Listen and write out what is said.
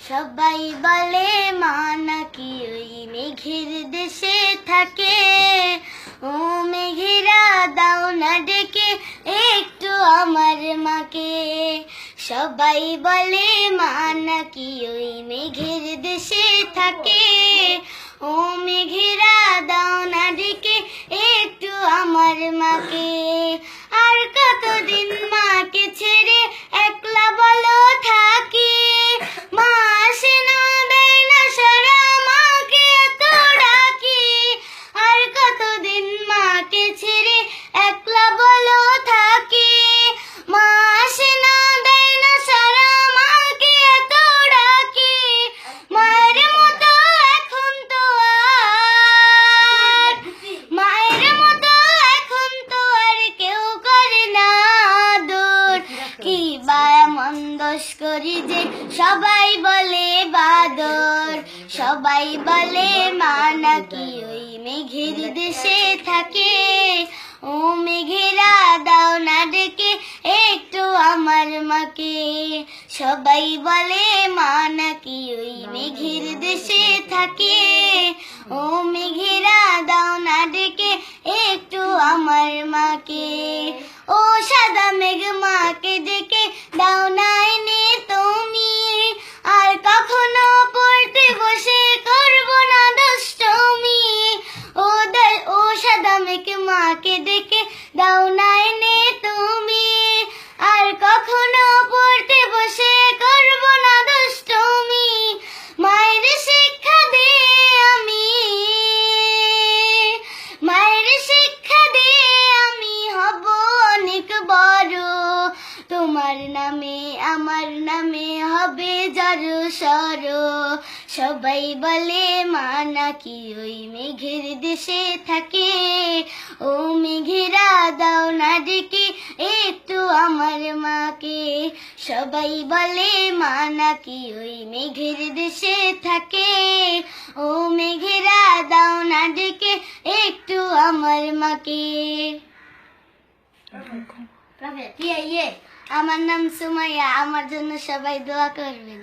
সবাই বলে মা নাকি ওই মেঘের দেশে থাকে। ও মেঘেরা দাও না ডেকে একটু আমার মাকে। সবাই বলে মা নাকি ওই মেঘের দেশে থাকে। ও মেঘেরা দাও না ডেকে একটু আমার মাকে। আর কতদিন মাকে ছেড়ে একলা বলো থাকি। মা আসে না দেয় না সারা মাকে এত ডাকি। আর কতদিন মাকে ছেড়ে একলা বলো থাকি। মা আসে না দেয় না সারা মাকে এত ডাকি। মায়ের মতো এখন তো আর মায়ের মতো এখন তো আর কেউ করে না আদর। কি বা এমন দোষ করি যে সবাই বলে বাদর। সবাই বলে মা নাকি ওই মেঘের দেশে থাকে। ও মেঘেরা দাও না ডেকে একটু আমার মাকে। সবাই বলে মা নাকি ওই মেঘের দেশে থাকে। ও মেঘেরা দাও না ডেকে একটু আমার মাকে। ও সাদা মেঘ মাকে ডেকে দাও না এনে তুমি। আর কখনো পড়তে বসে করব না দুষ্টুমি। ও সাদা মেঘ মাকে ডেকে দাও না এনে তুমি। আর কখনো পড়তে বসে করব না দুষ্টুমি। মায়ের শিক্ষা দিয়ে আমি মায়ের শিক্ষা দিয়ে আমি হব অনেক বড়। তোমার নামে আমার নামে হবে জড় সর। সবাই বলে মা নাকি ওই মেঘের দেশে থাকে। ও মেঘেরা দাও না ডেকে একটু আমার মাকে। সবাই বলে মা নাকি ওই মেঘের দেশে থাকে। ও মেঘেরা দাও না ডেকে একটু আমার মাকে। আমার নাম সুমাইয়া, আমার জন্য সবাই দোয়া করবেন।